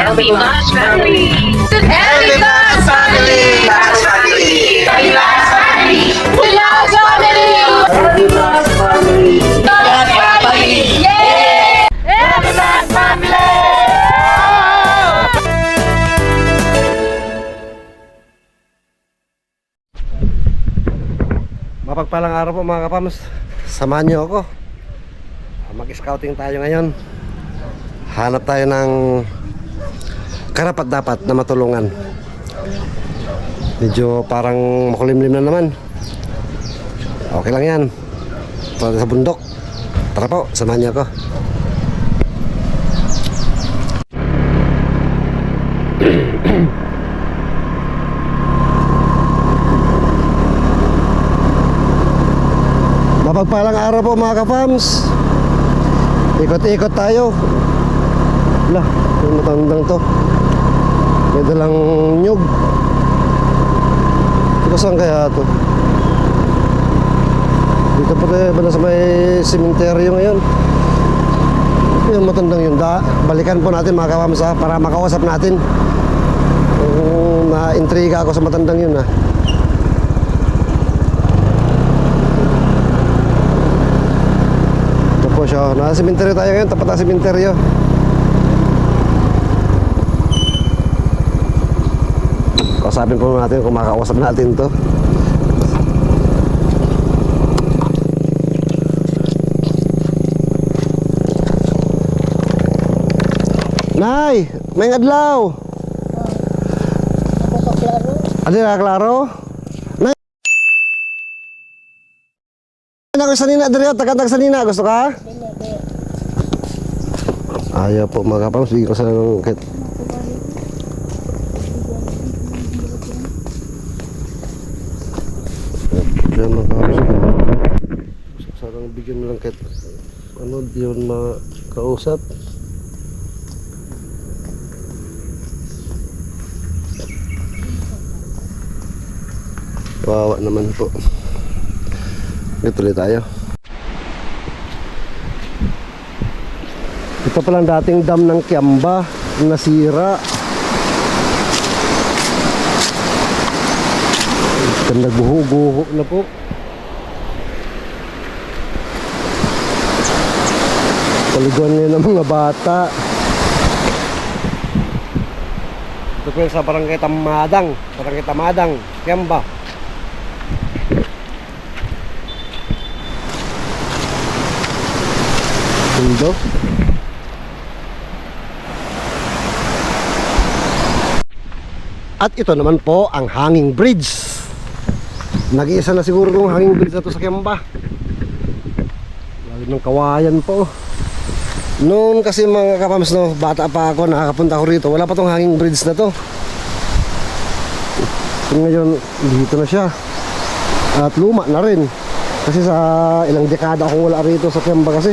LB Plus Family. LB Plus Family! Plus Family! LB Plus Family! Plus Family! LB Plus Family! Plus Family! Yay! LB Plus Family! Mapagpalang araw po mga kapams. Samahan niyo ako. Mag-scouting tayo ngayon. Hanap tayo ng karapat-dapat na matulungan. Medyo parang makulimlim na naman. Okay lang yan. Para sa bundok. Tara po, samahan niyo ako. Mapagpalang araw po mga kapams. Ikot-ikot tayo. Wala, yung matandang to. May dalang nyug. Ito saan kaya to? Dito pa rin ba sa may sementeryo ngayon? Yung matandang yun. Balikan po natin mga kapams para makausap natin. Na-intriga ako sa matandang yun ha. Siya. Nasa sementeryo tayo ngayon, tapat na sementeryo. Kausapin po natin kung makakausap natin to. Nay, may adlaw. Ano na klaro? Nay, ako sa nina, dito, tagatag sa nina, gusto ka? Ayaw po mga kapams, bigyan ko sa kahit yan mga kapams, sarang bigyan mo lang kahit ano, di yun makausap. Wawa naman po. Tuloy tayo. Ito palang dating dam ng Kiamba, nasira. Ito nagbuho-buho na po. Paliguan ngayon ng mga bata. Ito po yung sa Barangay Tamadang, Kiamba. Mundo. At ito naman po ang hanging bridge. Nag-iisa na siguro yung hanging bridge na to sa Kiamba. Lalo ng kawayan po. Noon kasi mga kapams, no, bata pa ako, nakakapunta ko rito, wala pa tong hanging bridge na to. Ngayon dito na siya. At luma na rin. Kasi sa ilang dekada akong wala rito sa Kiamba kasi.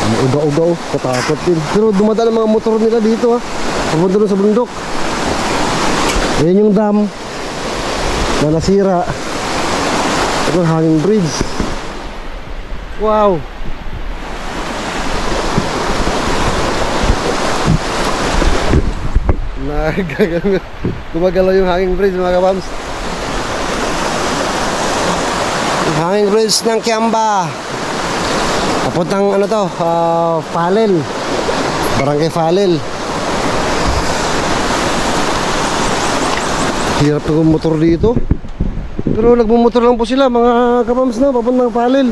Ugaw-ugaw, katakot din. Pero dumadaan ang mga motor nila dito ha. Papunta doon sa bundok. Ayan yung dam na nasira. Ito ang hanging bridge. Wow. Gumagalaw yung hanging bridge mga kapams. Hanging bridge ng Kiamba. Papuntang ano to, Falel, Barangay Falel. Hirap ng motor dito. Pero nagmumotor lang po sila mga kapams na papuntang Falel.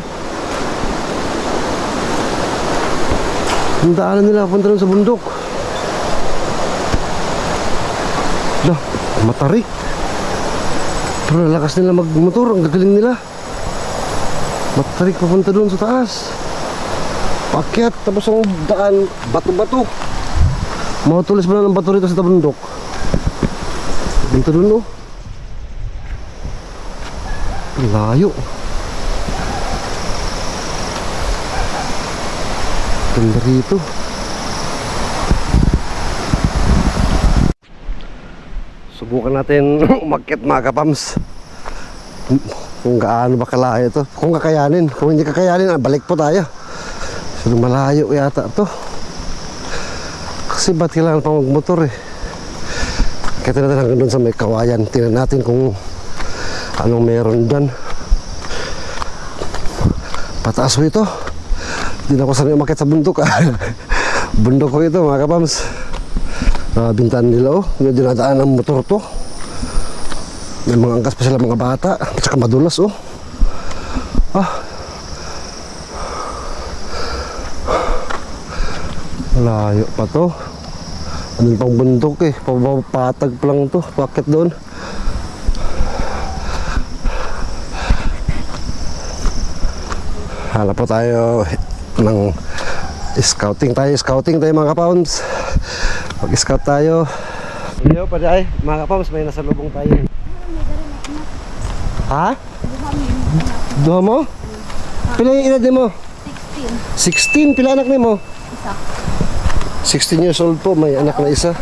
Ang daanan nila papunta sa bundok. Dah, matarik. Pero lakas nila magmotor, ang gagaling nila. Matarik papunta doon sa taas. Pakyat, tapos ang daan, bato-bato. Matulis mo na ng bato rito sa bundok. Dito doon oh. Layo. Ganda rito. Subukan natin umakyat mga kapams. Kung gaano ba kalayo ito. Kung kakayanin. Kung hindi kakayanin, balik po tayo. So malayo yata ito. Kasi ba't kailangan pang magmotor eh? Kaya natin hanggang doon sa may kawayan. Tingnan natin kung anong meron dyan. Pataas ko ito. Hindi na ako sanay umakit sa bundok. Bundok ko ito mga kapams. Bintaan nila oh. May dinadaan ng motor to. May mga angkas pa sila mga bata. At saka madulas oh. Layo pa to. Ano pang bundok eh. Papatag pa lang to. Bakit doon? Hala po tayo ng scouting tayo mga kapounds. Mag-scout tayo. Hello pa dahil mga kapounds, may nasa lubong tayo. Ha? Duha mo? Pila yung edad mo? 16. 16? Pila anak ni mo? Isa. 16 years old po, may anak na isa.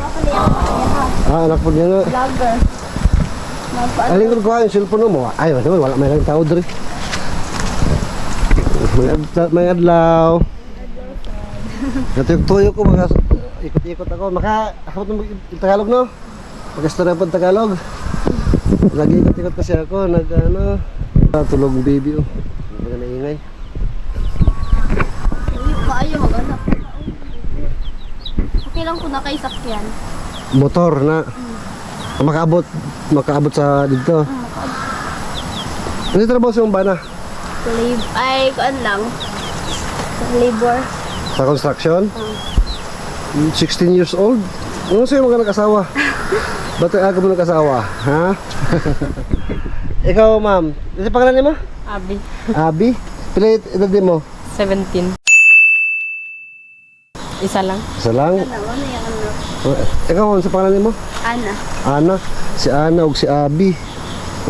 Anak po niya nga. Vlogger. Aling ko yung cellphone mo. Ay, wala may lang tao dre. May adlaw. Ito yung tuyo ko, mga ikot-ikot ako. Ako ng Tagalog, no? Mag-istorya po Tagalog. Lagi ikot-ikot kasi ako. Tulog ng baby, oh. Hindi na naingay. Maayo, mag-anak. Okay lang kung nakaisakyan. Motor na. Makaabot sa dito. Ano yung trabaho sa mong bana? Ay, kuan lang. Labor. Sa construction? 16 years old? Ano sa'yo mga nag-asawa? Ba't ang aga mo nag-asawa? Ha? Ikaw, ma'am. Ano pangalan niya mo? Abi, Abi? Pila edad din mo? 17. Isa lang. Isa lang? Ano yung ano? Ikaw, ano sa pangalan niya mo? Ana. Ana. Si Ana o si Abi.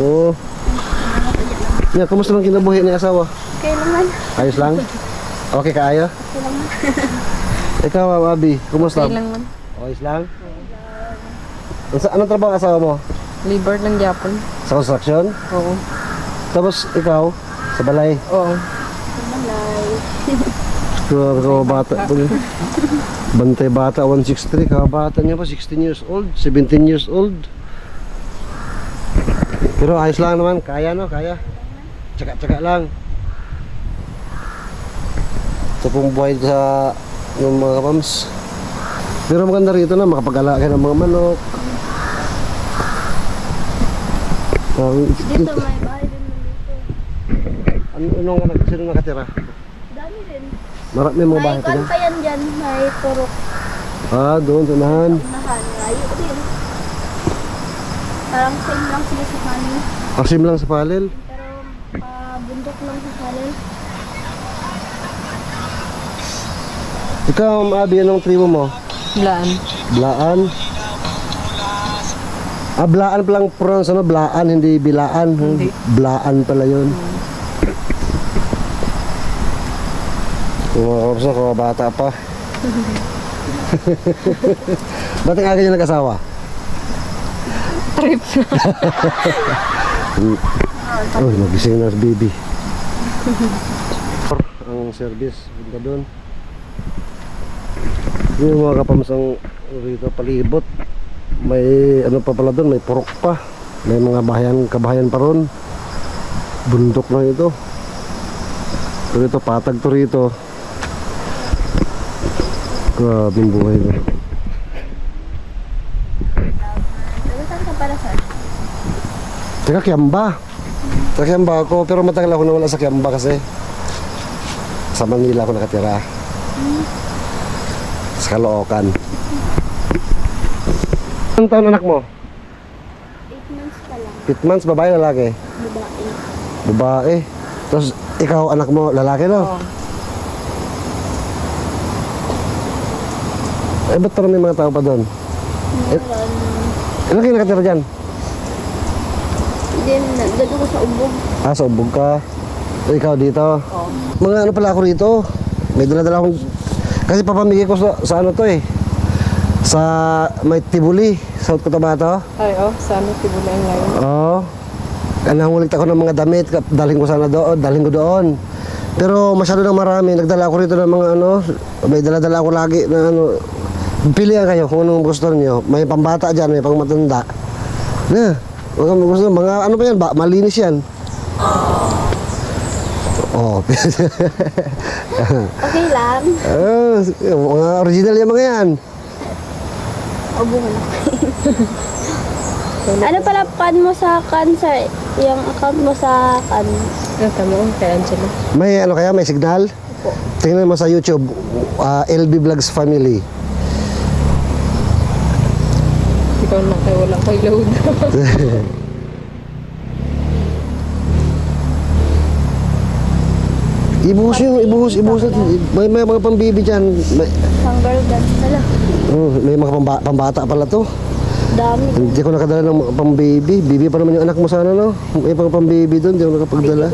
Oo. Yeah, kumusta lang kinabuhi ni asawa? Okay naman. Ayos lang? Okay ka ayo? Okay lang. Ikaw, Ma'am Abi, kumusta? Okay lang man. Ayos lang? Anong trabaho ang asawa mo? Labor ng Japon. Sa construction? Oo. Tapos ikaw, sa balay? Oo. Malay. Kabata. Bantay bata, 163. Kabata niya pa, 16 years old, 17 years old. Pero ayos lang naman, kaya no, kaya. Tsaka lang. Ito pong buhay sa yung mga kapams. Pero maganda rito na, makapag-ala kayo ng mga manok. Dito may bahay din dito. Anong anak, sino nakatira? Dami din. Marami mga bahay May pa kuan dyan. pa yan dyan. May turok. Doon, tunahan. Unahan. Layo din. Parang same lang sila sa kanin. Asim lang sa palil. Pero bundok lang sa kanin. Ikaw, Abi, anong tribo mo? Blaan. Blaan. Blaan palang pronounce, ano? Blaan, hindi bilaan. Hindi. Blaan pala yun. Kumakarosa ko, bata pa. Ba't ang aga niya nag-asawa? Trip. Oh, nagising na si baby. Ang service, punta doon. Yung mga kapamasang rito, palibot. May ano pa pala doon, may purok pa. May mga kabahayan pa ron. Bundok na ito. Pero ito, patag to rito. Grabe yung buhay ko. Saan ka para sir? Teka, Kiamba. Sa Kiamba ako, pero matagal ako nawala sa Kiamba kasi sa Manila ako nakatira. Sa Caloocan. Anong taon anak mo? 8 months pa lang. 8 months, babae, lalaki? Babae. Babae. Tapos ikaw, anak mo, lalaki, no? Oo. Eh, ba't parang may mga tao pa doon? Meron. Ilan kayo nakatira dyan? Then, nagdado ko sa ubog. Sa ubog ka. Ikaw dito? Oo. Mga ano pala ako rito. May dala-dala akong... Kasi papamigay ko sa ano to eh. Sa may Tibuli, South Cotabato. Ay, sana tibulan lang. Oo. Nangulit ako ng mga damit, dalhin ko sana doon, dalhin ko doon. Pero masyado nang marami, nagdala ako rito ng mga ano, may dala-dala ako lagi na ano, Pilihan kayo kung anong gusto niyo. May pambata dyan, may pang matanda. Na, huwag kang gusto. Mga ano pa yan, malinis yan. Oh. Okay lang. Mga original yung mga yan. Obo na. Ano pala kan mo sa sir? Yung account mo sa kan? Tama mo, kay Angela. May ano kaya, may signal? Tingnan mo sa YouTube, LB Vlogs Family. Ikaw na kayo, wala ko i-load. Ibuhos natin. May mga pambibi dyan. Hanggang gan. Hala. May mga pambata pala to. Dami. Hindi ko nakadala ng pang-baby. Baby pa naman yung anak mo sana, no? May pang pang-baby doon, hindi ako nakapagdala.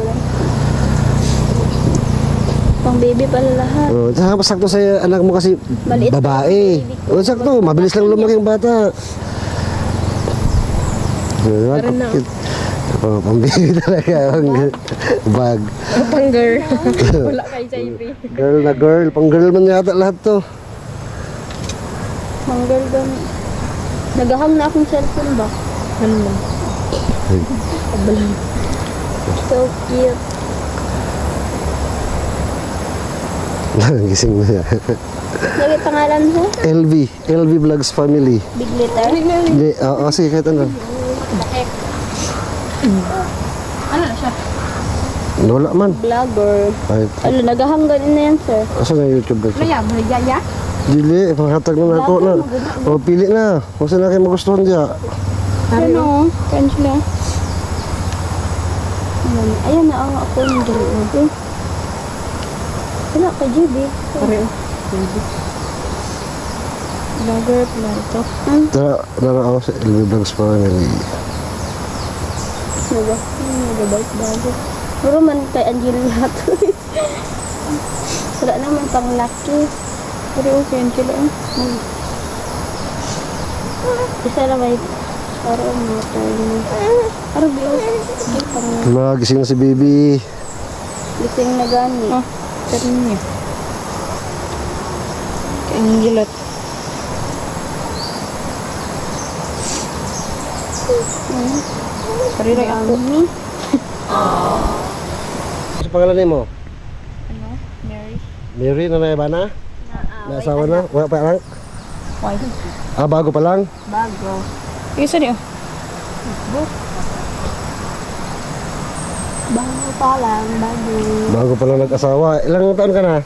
Pang baby pala lahat. Sakto sa anak mo kasi Maliit pa babae. yung Sakto, mabilis lang lumaki yung bata. Meron na. Pang-baby talaga. Bag. Pang-girl. Wala kay JP. Girl na girl. Pang-girl man yata lahat to. Hanggang gan. Nagahang na akong cellphone ba? Ano lang. So cute. Gising mo siya. Lagi pangalan mo? LV Vlogs Family. Big letter? Hindi, sige, kahit ano. Ano na siya? Wala man. Vlogger. Ay, Ano, nagahanggan na yan, sir. asa na YouTube ba ito? Kaya, baligaya? Dili, panghatag na ako na. O, pili na. Kung saan na kayo magustuhan diya. Ano? Kan sila? Ayan na ang ako ng dalawa. Wala ka, JB. Pareho. Vlogger pala ito. Tara ako sa LV Vlogs Family. Nagabalik-balik. Puro man kay Angela to. Wala naman pang lucky. Pero si Angela. Isa lang may parang mga tayo. Parang biyo. Gising na si baby. Gising na gani. Pero niya. Kay Angela. Parang ako. Sa pangalan mo? Ano? Mary. Mary na ba na? Naasawa na? Wala pa lang? Why? Bago pa lang? Bago. Isa niyo. Bago pa lang. Bago. Bago pa lang nag-asawa. Ilang taon ka na?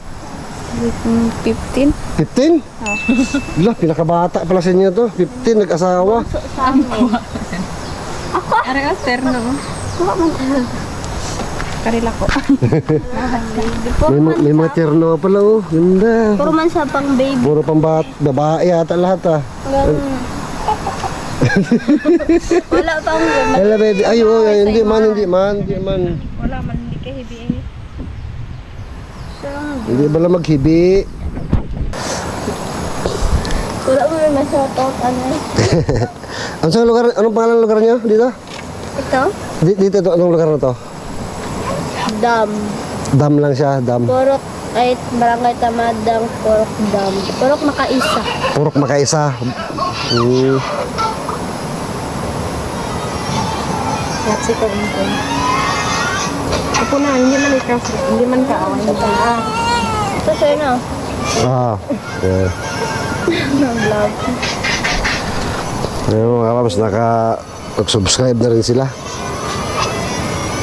15? 15? Lah, pinakabata pala sa inyo to. 15, nag-asawa. So, sa amin. Areho, terno. Kuha man. Karila ko. May mga tierno pala oh. Ganda. Puro man sa pang baby. Puro babae yata lahat ah. Wala pang Hello baby. Ay, oh, hindi man. Wala man, hindi kay hibi. Hindi ba lang maghibi? Wala mo rin masyatot. Ano eh. Anong lugar, anong pangalan ng lugar niyo dito? Ito? Dito, anong lugar na to? Dam. Dam lang siya, dam. Purok ay Barangay Tamadang Purok Dam. Purok Makaisa. Purok Makaisa. Kasi ko ito. Ako na, hindi man ikaw. Hindi man ka. Ito sa'yo na. Yeah. Vlog. Ayun mga kapos, nag-subscribe na rin sila.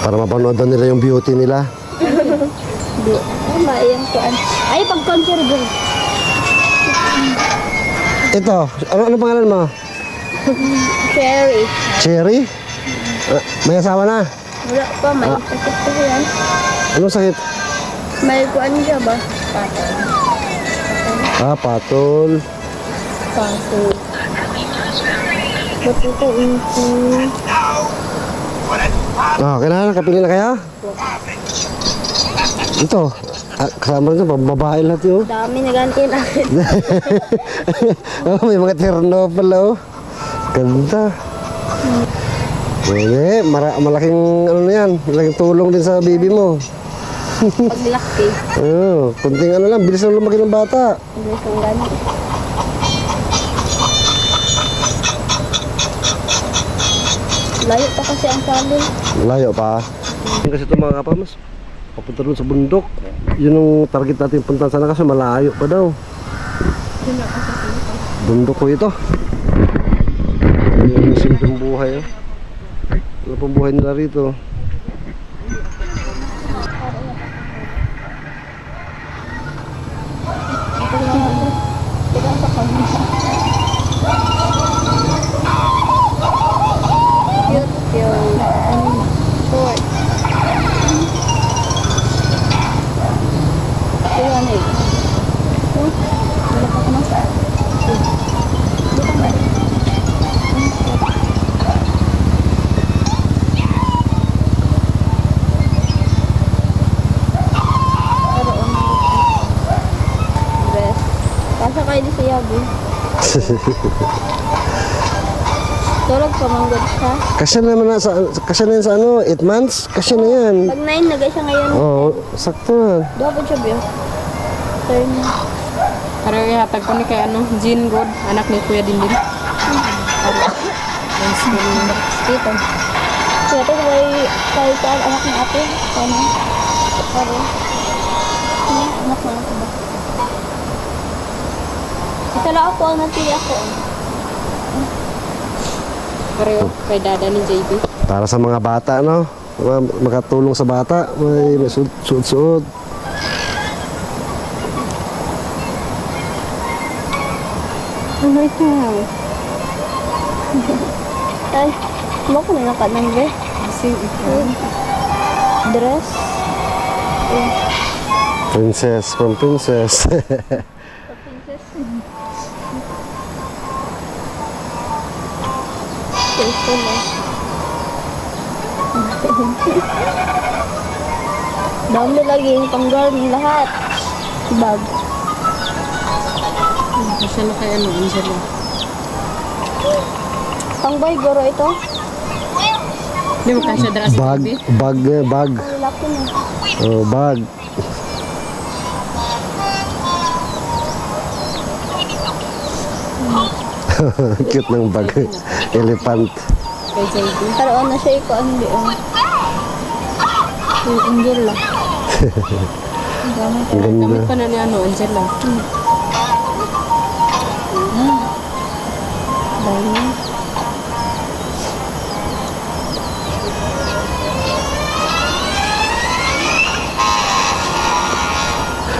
Para mapanood na nila yung beauty nila. Maiyang kuan. Ay, pag-conserve. Ito, ano pangalan mo? Cherry. Cherry? May asawa na? Wala pa, may sakit pa yan. Anong sakit? May kuan siya ba? Patol. Paso. Ba't ito ito? Kailangan kapili na kaya? Ito, kasama rin ito, babae lahat yun. Dami na ganti natin. May mga terno pala oh. Ganda. Malaking ano na yan, malaking tulong din sa baby mo. Paglaki. Kunting ano lang, bilis lang lumaki ng bata. Bilis ang ganti. Layo pa kasi ang salin. Layo pa. Kasi ito mga kapams, papunta doon sa bundok. Yun ang target natin puntahan sana kasi malayo pa daw. Bundok ko ito. Yung simpleng buhay. Ano pong buhay nila rito? Kasa kayo di siya, bu. Tulog pa manggod siya. Kasya naman na kasya na yan sa ano, 8 months? Kasya na yan. Pag 9 nagay siya ngayon. Oo, sakto na. Dapat siya, bu. Turn. Pero ihatag ko ni kay ano, Jean God, anak ni Kuya Dindin. Dito. Kaya ito kay anak ng ate. Ano? Pare. Anak na ako ba? Ito lang ako, ang natili ako. Pareho kay dada ni JB. Para sa mga bata, no? Makatulong sa bata, may suot-suot. Ano ito? Ay, mo ko na nakadang be. Sing ikaw. Dress. Princess from princess. Ito na. Dami lagi yung pang-garden lahat. Bag. Kasi na kay ano, Angela. Pang-boy goro ito. Di mo kasya dara si Bag, JB. bag. Ang laki na. Oh, bag. Cute ng bag. Elephant. Kay JB. Pero ano siya iko, hindi. Yung angel lang. Ang ganda. Gamit pa na ni ano, Angela. Dami.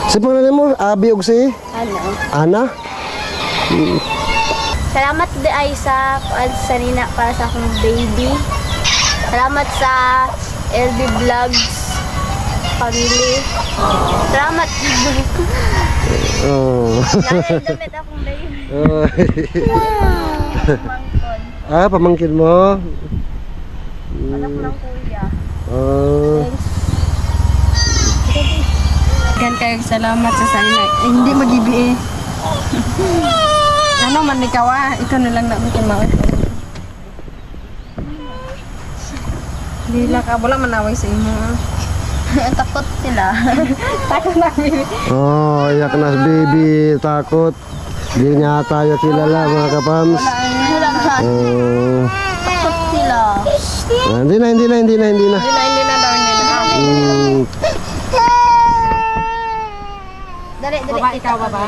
Si pangalan mo, Abi og si Ano? Ana? Salamat di ay sa Nina para sa akong baby. Salamat sa LB Vlogs family. Salamat. Oh. Damit akong baby. Ah, pamangkin mo? Anak ng kuya. Gan kayo salamat sa sana. Hindi magibi eh. Ano man ikaw ikaw na lang na mo maot. Dila ka wala manaway sa imo. Takot sila. Takot na baby. Oh, iyak na si baby, takot. Hindi niya tayo kilala mga kapams. Wala ka. Takot sila. Hindi na. Hindi na daw nila. Dali. Baba ikaw baba.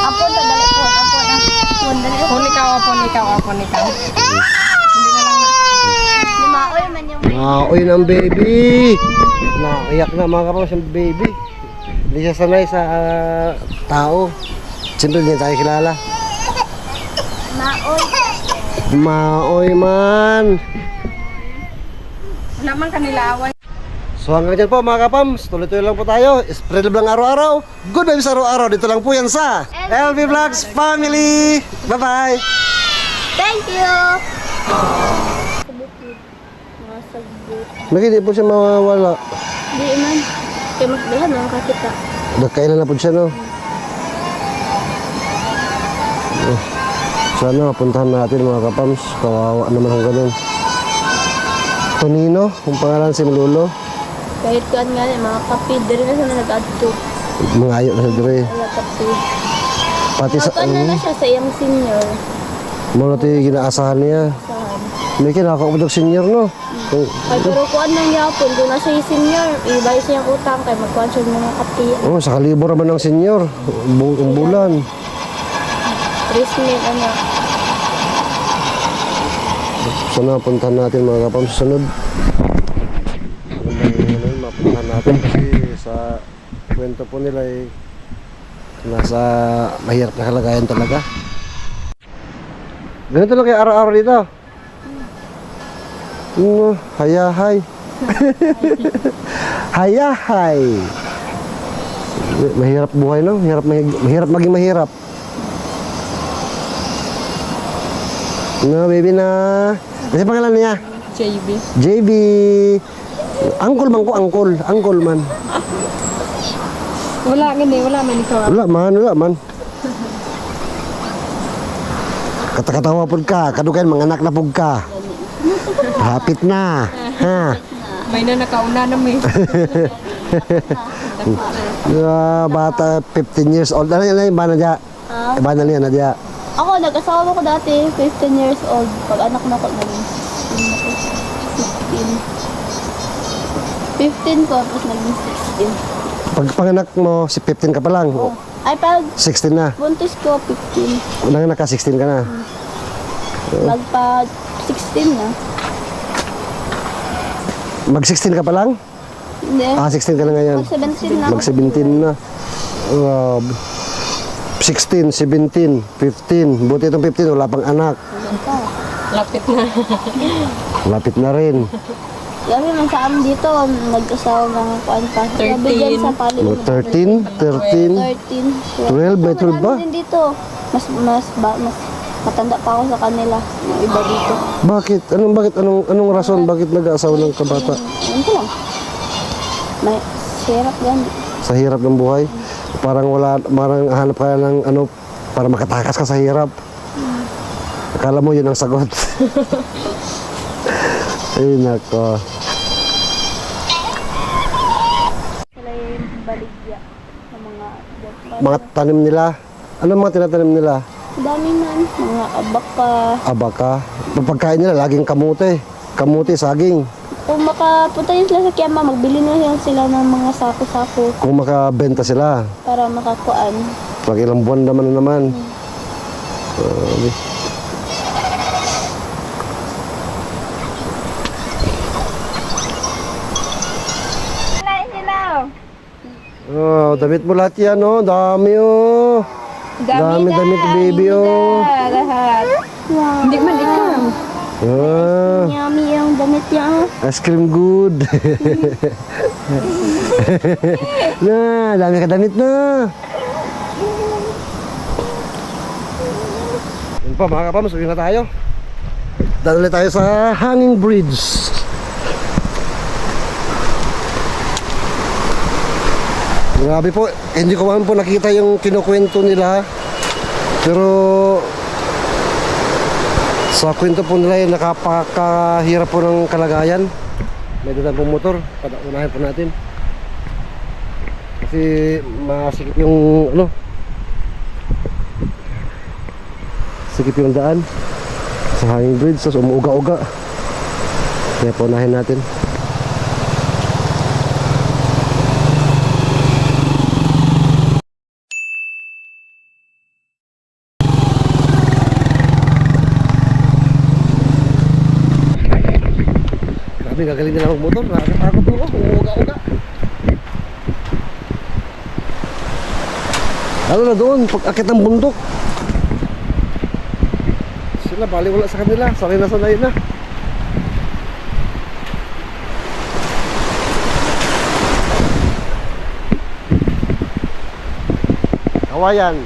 Apon ta dali po. Apon dali. Apon ikaw. Hindi na lang. Ni maoy man yung Uy ng baby. Naiyak na mga kapams yung baby. Hindi siya sanay sa tao. Siyempre hindi tayo kilala. maoy. Maoy man. Wala man kanila awan. So hanggang dyan po mga kapams, tuloy-tuloy lang po tayo. Spread lang araw-araw. Good vibes araw-araw. Dito lang po yan sa LV Vlogs Family. Bye-bye. Thank you. Mga sagbot. Bakit di po siya mawawala? Di man. Kaya magdahan lang kakita. Nagkailan na po siya, no? Sana mapuntahan natin mga kapams. Kawawa naman kung ganun. Tonino, kung pangalan si Lolo. Kahit kuan nga mga kapid. Dari na sana nag-adto. Mga ayo na sa dire. Mga kapid. Pati sa... Kuan na siya sa iyang senior. Muna ito yung ginaasahan niya. Saan? May kinakaupad senior, no? Ay, pero kuan nang yapon, doon na siya senior. Ibay siyang utang kay magkuhan siya mga kapi. Oh, sa kalibor naman ng senior. Buong bulan. 3,000 ano. Sana puntahan natin mga kapam sa sunod. Mapuntahan natin kasi sa kwento po nila ay nasa mahirap na kalagayan talaga. Ganito lang kayo araw-araw dito. Hayahay. Hayahay. Mahirap buhay, no? Mahirap maging mahirap. No, baby na. Kasi pangalan niya? JB. JB. Angkol man ko, angkol. Angkol man. Wala gani, wala man ikaw. Wala man. Katakatawa pud ka, kadugan mga anak na pud ka. Hapit na. Ha. May na nakauna na may. Bata 15 years old. Ano yan? Ba na diya? Ba na niya na diya? Ako, nag-asawa ko dati, 15 years old. Pag anak na ko, naging 15 ko, tapos naging 16. Pag panganak mo, si 15 ka pa lang. Ay, pag 16 na. buntis ko, 15. Unang naka 16 ka na. Magpa 16 na. Mag 16 ka pa lang? Hindi. 16 ka na ngayon. Mag 17 na. Mag 17 na. 16, 17, 15. Buti itong 15, wala pang anak. Lapit na. Lapit na rin. Sabi man sa amin dito, nag-asawa mga kuan pa. 13. Sabi dyan sa pali. 13, 13, 13. 12, may 12 ba? Din dito. Mas matanda pa ako sa kanila. Yung iba dito. Bakit? Anong rason? Bakit nag-aasawa ng kabata? Ano ko lang. May sirap yan. Sa hirap ng buhay? Parang hanap ka ng ano, para makatakas ka sa hirap. Akala mo yun ang sagot. Ay, nako. Sila yung baligya ng mga Mga tanim nila. Ano mga tinatanim nila? dami man. Mga abaka. Abaka. Pagkain nila, laging kamote. Kamote, saging. Kung makapunta yun sila sa Kiama, magbili na yan sila ng mga sako-sako Kung makabenta sila. para makakuan. Pag ilang buwan naman na naman. Oh, damit mo lahat yan, oh. Dami, oh. Dami damit, baby, oh. Lahat. Wow. Hindi man ikaw. Ah, Yummy yung damit niya. ice cream good. Na, dami ka damit na. Yun pa, mga kapam, sabihin na tayo. Dali tayo sa Hanging Bridge. Grabe po, hindi ko man po nakita yung kinukwento nila. Pero sa kwento po nila yung nakapakahirap po ng kalagayan. May dalang pong motor, unahin po natin. Kasi masikip yung ano, sikip yung daan sa Hanging Bridge, tapos umuuga-uga. Kaya po unahin natin. Grabe, gagaling nila mag-motor. Nakakatakot po ako. Umuuga-uga. Lalo na doon, pag-akit ng bundok. Sila, baliwala sa kanila. Sanay na. Kawayan.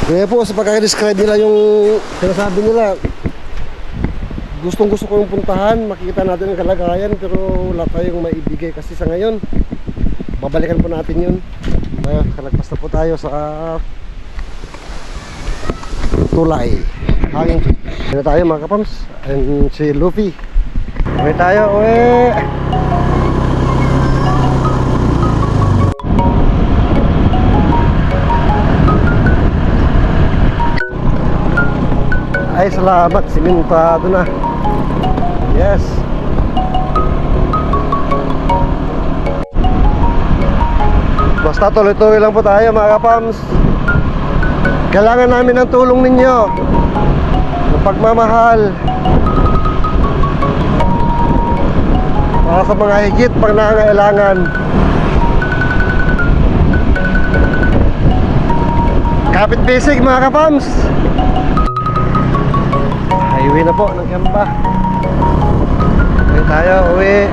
Kaya po, sa pagkaka-describe nila yung sinasabi nila, gustong-gusto ko yung puntahan, makikita natin ang kalagayan, pero wala tayong maibigay kasi sa ngayon. Babalikan po natin yun. Kalagpas na po tayo sa tulay. Hanging. Kaya tayo mga kapams. And si Luffy. Uwi tayo, uwi! Ay, salamat. Simentado na. Yes. Basta tuloy-tuloy lang po tayo mga kapams. Kailangan namin ng tulong ninyo, ng pagmamahal, para sa mga higit pang nangangailangan. Kapit basic mga kapams. Highway na po ng Kiamba. Uwi tayo, uwi.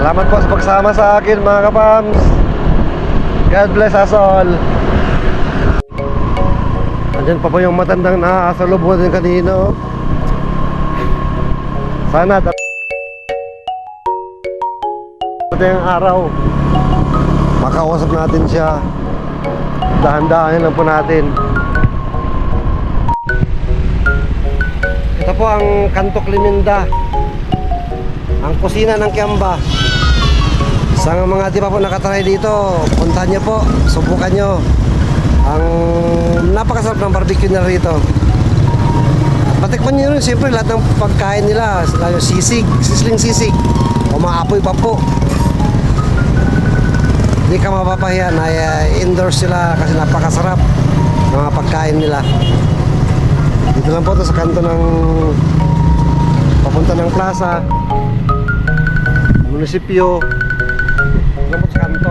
Salamat po sa pagsama sa akin mga kapams. God bless us all. Andyan pa po yung matandang nakasalubong din kanino. Sana yung araw makausap natin siya. Dahan-dahanin lang po natin. Ito po ang Kanto Cleminda, ang kusina ng Kiamba. Sa mga di pa po nakatry dito, puntahan nyo po, subukan nyo. Ang napakasarap ng barbecue na rito. Patikman nyo rin siyempre lahat ng pagkain nila. Lalo sisig, sisling sisig, o maapoy pa po. Hindi ka mapapahiya na indoors sila kasi napakasarap ng mga pagkain nila. Dito lang po ito sa kanto ng papunta ng plaza, munisipyo. Dito lang po sa kanto.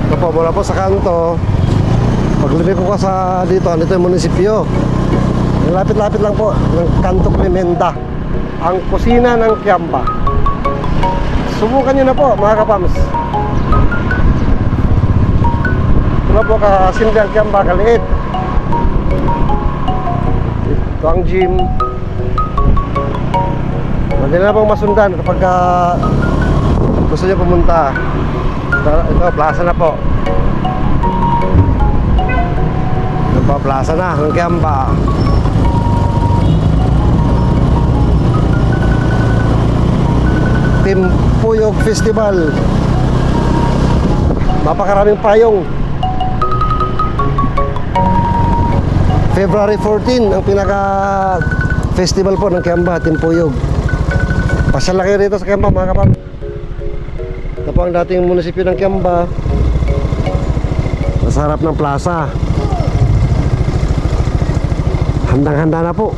Ito po, mula po sa kanto. Paglibig ko sa dito yung munisipyo. Lapit-lapit lang po ng Kanto Cleminda, ang kusina ng Kiamba. Subukan nyo na po mga kapams. Ito po kasimple ang Kiamba, kaliit. Ito ang gym. Madali na pong masundan kapag gusto nyo pumunta. Ito, plaza na po. Ito po, plaza na ng Kiamba. Timpuyog Festival. Napakaraming payong. February 14 ang pinaka festival po ng Kiamba, Timpuyog. Pasyal lang kayo rito sa Kiamba mga kapam. Ito po ang dating munisipyo ng Kiamba. Nasa harap ng plaza. Handang-handa na po.